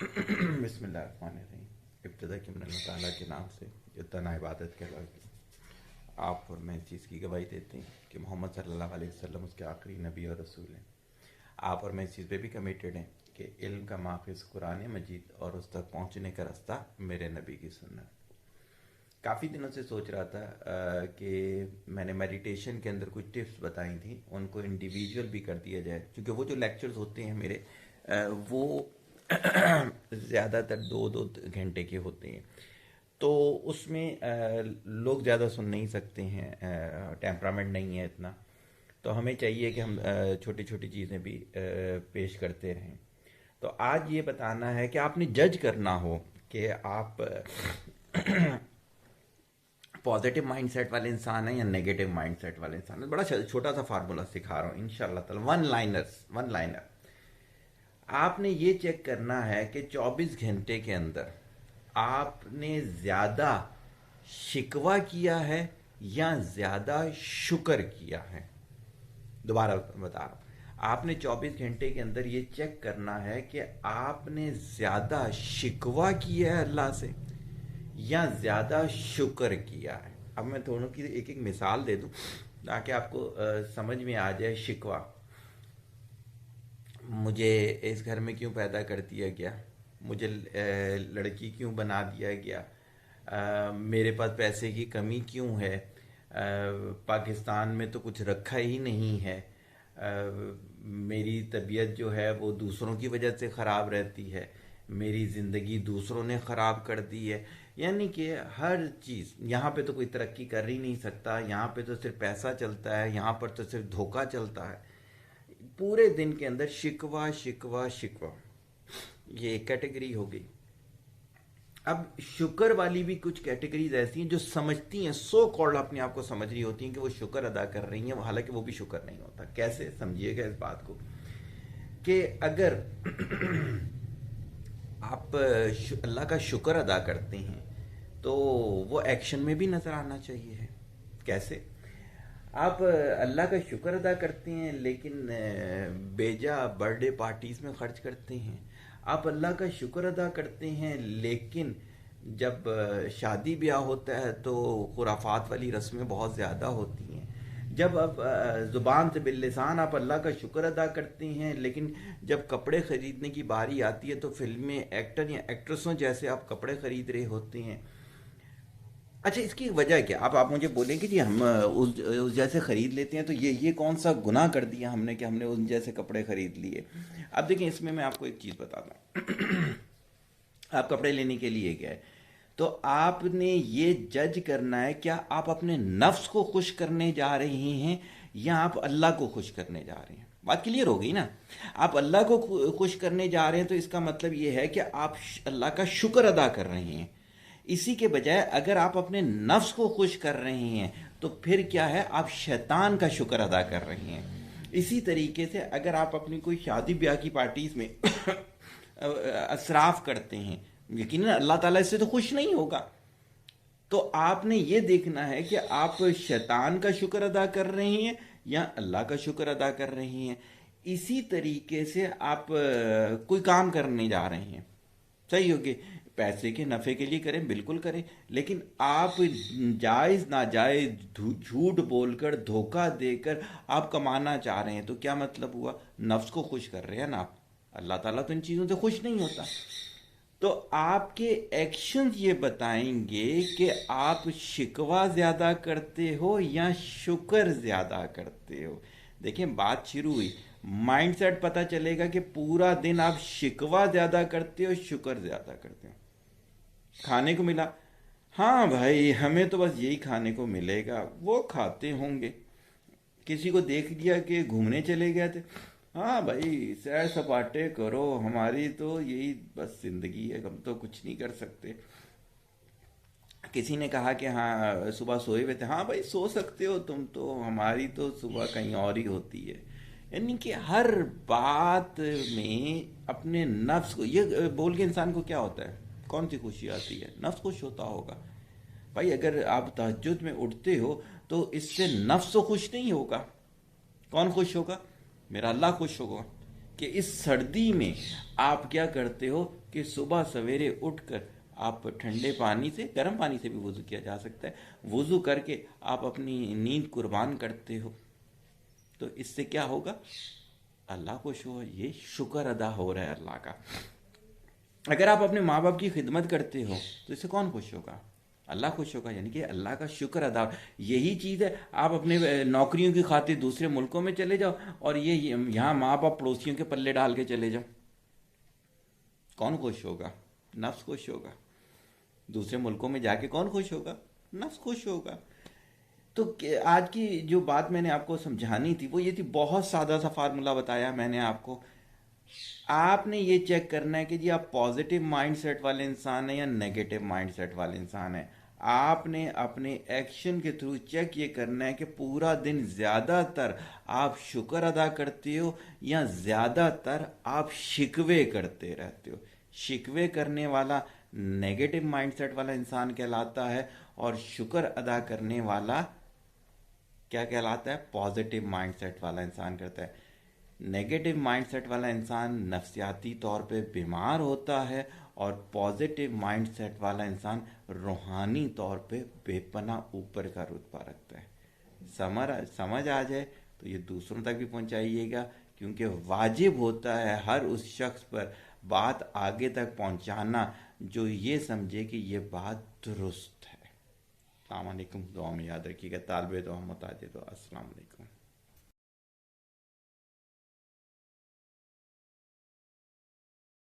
بسم اللہ الرحمن الرحیم. ابتدا کی من اللہ تعالیٰ کے نام سے جو تنہا عبادت کہلاتی. آپ اور میں اس چیز کی گواہی دیتے ہیں کہ محمد صلی اللہ علیہ وسلم اس کے آخری نبی اور رسول ہیں. آپ اور میں اس چیز پہ بھی کمیٹیڈ ہیں کہ علم کا ماخذ قرآن مجید اور اس تک پہنچنے کا رستہ میرے نبی کی سنت. کافی دنوں سے سوچ رہا تھا کہ میں نے میڈیٹیشن کے اندر کچھ ٹپس بتائی تھیں, ان کو انڈیویجول بھی کر دیا جائے, کیونکہ وہ جو لیکچرز ہوتے ہیں میرے وہ زیادہ تر 2-2 گھنٹے کے ہوتے ہیں, تو اس میں لوگ زیادہ سن نہیں سکتے ہیں, ٹیمپرامنٹ نہیں ہے اتنا. تو ہمیں چاہیے کہ ہم چھوٹی چھوٹی چیزیں بھی پیش کرتے رہیں. تو آج یہ بتانا ہے کہ آپ نے جج کرنا ہو کہ آپ پازیٹیو مائنڈ سیٹ والے انسان ہیں یا نیگیٹو مائنڈ سیٹ والے انسان ہیں. بڑا چھوٹا سا فارمولا سکھا رہا ہوں ان شاء اللہ تعالی, ون لائنر. آپ نے یہ چیک کرنا ہے کہ 24 گھنٹے کے اندر آپ نے زیادہ شکوہ کیا ہے یا زیادہ شکر کیا ہے. دوبارہ بتا رہا ہوں, آپ نے 24 گھنٹے کے اندر یہ چیک کرنا ہے کہ آپ نے زیادہ شکوہ کیا ہے اللہ سے یا زیادہ شکر کیا ہے. اب میں دونوں کی ایک ایک مثال دے دوں تاکہ آپ کو سمجھ میں آ جائے. شکوہ, مجھے اس گھر میں کیوں پیدا کر دیا گیا, مجھے لڑکی کیوں بنا دیا گیا, میرے پاس پیسے کی کمی کیوں ہے, پاکستان میں تو کچھ رکھا ہی نہیں ہے, میری طبیعت جو ہے وہ دوسروں کی وجہ سے خراب رہتی ہے, میری زندگی دوسروں نے خراب کر دی ہے. یعنی کہ ہر چیز, یہاں پہ تو کوئی ترقی کر ہی نہیں سکتا, یہاں پہ تو صرف پیسہ چلتا ہے, یہاں پر تو صرف دھوکہ چلتا ہے. پورے دن کے اندر شکوہ شکوہ شکوہ, یہ ایک کیٹیگری ہو گئی. اب شکر والی بھی کچھ کیٹیگریز ایسی ہیں جو سمجھتی ہیں, سو کالڈ اپنے آپ کو سمجھ رہی ہوتی ہیں کہ وہ شکر ادا کر رہی ہیں, حالانکہ وہ بھی شکر نہیں ہوتا. کیسے سمجھیے گا اس بات کو, کہ اگر آپ اللہ کا شکر ادا کرتے ہیں تو وہ ایکشن میں بھی نظر آنا چاہیے. کیسے؟ آپ اللہ کا شکر ادا کرتے ہیں لیکن بیجا برتھ ڈے پارٹیز میں خرچ کرتے ہیں. آپ اللہ کا شکر ادا کرتے ہیں لیکن جب شادی بیاہ ہوتا ہے تو خرافات والی رسمیں بہت زیادہ ہوتی ہیں. جب آپ زبان سے باللسان آپ اللہ کا شکر ادا کرتے ہیں لیکن جب کپڑے خریدنے کی باری آتی ہے تو فلم میں ایکٹر یا ایکٹریسوں جیسے آپ کپڑے خرید رہے ہوتے ہیں. اچھا, اس کی وجہ کیا؟ آپ مجھے بولیں کہ جی ہم اس جیسے خرید لیتے ہیں تو یہ کون سا گناہ کر دیا ہم نے کہ ہم نے ان جیسے کپڑے خرید لیے. اب دیکھیں, اس میں آپ کو ایک چیز بتاتا ہوں. آپ کپڑے لینے کے لیے گئے تو آپ نے یہ جج کرنا ہے کیا آپ اپنے نفس کو خوش کرنے جا رہے ہیں یا آپ اللہ کو خوش کرنے جا رہے ہیں. بات کلیئر ہو گئی نا. آپ اللہ کو خوش کرنے جا رہے ہیں تو اس کا مطلب یہ ہے کہ آپ اللہ کا شکر ادا کر رہے ہیں. اسی کے بجائے اگر آپ اپنے نفس کو خوش کر رہے ہیں تو پھر کیا ہے, آپ شیطان کا شکر ادا کر رہے ہیں. اسی طریقے سے اگر آپ اپنی کوئی شادی بیاہ کی پارٹیز میں اسراف کرتے ہیں, یقیناً اللہ تعالیٰ اس سے تو خوش نہیں ہوگا. تو آپ نے یہ دیکھنا ہے کہ آپ شیطان کا شکر ادا کر رہے ہیں یا اللہ کا شکر ادا کر رہے ہیں. اسی طریقے سے آپ کوئی کام کرنے جا رہے ہیں, صحیح ہوگی, پیسے کے نفع کے لیے کریں, بالکل کریں, لیکن آپ جائز ناجائز جھوٹ بول کر دھوکہ دے کر آپ کمانا چاہ رہے ہیں تو کیا مطلب ہوا؟ نفس کو خوش کر رہے ہیں نا آپ. اللہ تعالیٰ تو ان چیزوں سے خوش نہیں ہوتا. تو آپ کے ایکشنز یہ بتائیں گے کہ آپ شکوہ زیادہ کرتے ہو یا شکر زیادہ کرتے ہو. دیکھیں, بات شروع ہوئی, مائنڈ سیٹ پتہ چلے گا کہ پورا دن آپ شکوہ زیادہ کرتے ہو شکر زیادہ کرتے ہو. کھانے کو ملا, ہاں بھائی ہمیں تو بس یہی کھانے کو ملے گا, وہ کھاتے ہوں گے. کسی کو دیکھ لیا کہ گھومنے چلے گئے تھے, ہاں بھائی سیر سپاٹے کرو, ہماری تو یہی بس زندگی ہے, ہم تو کچھ نہیں کر سکتے. کسی نے کہا کہ ہاں صبح سوئے ہوئے تھے, ہاں بھائی سو سکتے ہو تم تو, ہماری تو صبح کہیں اور ہی ہوتی ہے. یعنی کہ ہر بات میں اپنے نفس کو یہ بول کے انسان کو کیا ہوتا ہے, کون سی خوشی آتی ہے؟ نفس خوش ہوتا ہوگا. بھائی اگر آپ تہجد میں اٹھتے ہو تو اس سے نفس تو خوش نہیں ہوگا. کون خوش ہوگا؟ میرا اللہ خوش ہوگا. کہ اس سردی میں آپ کیا کرتے ہو کہ صبح سویرے اٹھ کر آپ ٹھنڈے پانی سے، گرم پانی سے بھی وضو کیا جا سکتا ہے، وضو کر کے آپ اپنی نیند قربان کرتے ہو، تو اس سے کیا ہوگا؟ اللہ کو یہ شکر ادا ہو رہا ہے اللہ کا۔ اگر آپ اپنے ماں باپ کی خدمت کرتے ہو تو اس سے کون خوش ہوگا؟ اللہ خوش ہوگا، یعنی کہ اللہ کا شکر ادا۔ یہی چیز ہے، آپ اپنے نوکریوں کی خاطر دوسرے ملکوں میں چلے جاؤ اور یہ یہاں ماں باپ پڑوسیوں کے پلے ڈال کے چلے جاؤ، کون خوش ہوگا؟ نفس خوش ہوگا۔ دوسرے ملکوں میں جا کے کون خوش ہوگا؟ نفس خوش ہوگا۔ تو آج کی جو بات میں نے آپ کو سمجھانی تھی وہ یہ تھی، بہت سادہ سا فارمولا بتایا میں نے آپ کو۔ آپ نے یہ چیک کرنا ہے کہ جی آپ پازیٹیو مائنڈ سیٹ والے انسان ہیں یا نیگیٹو مائنڈ سیٹ والے انسان ہیں۔ آپ نے اپنے ایکشن کے تھرو چیک یہ کرنا ہے کہ پورا دن زیادہ تر آپ شکر ادا کرتے ہو یا زیادہ تر آپ شکوے کرتے رہتے ہو۔ شکوے کرنے والا نیگیٹو مائنڈ سیٹ والا انسان کہلاتا ہے، اور شکر ادا کرنے والا کیا کہلاتا ہے؟ پازیٹیو مائنڈ سیٹ والا انسان کرتا ہے۔ نیگیٹو مائنڈ سیٹ والا انسان نفسیاتی طور پہ بیمار ہوتا ہے، اور پازیٹیو مائنڈ سیٹ والا انسان روحانی طور پہ بے پناہ اوپر کا رتبہ رکھتا ہے۔ سمجھ آ جائے تو یہ دوسروں تک بھی پہنچائیے گا، کیونکہ واجب ہوتا ہے ہر اس شخص پر بات آگے تک پہنچانا جو یہ سمجھے کہ یہ بات درست ہے۔ السلام علیکم، دعا میں یاد رکھیے گا، طالب دعا محتاج دعا، السلام علیکم۔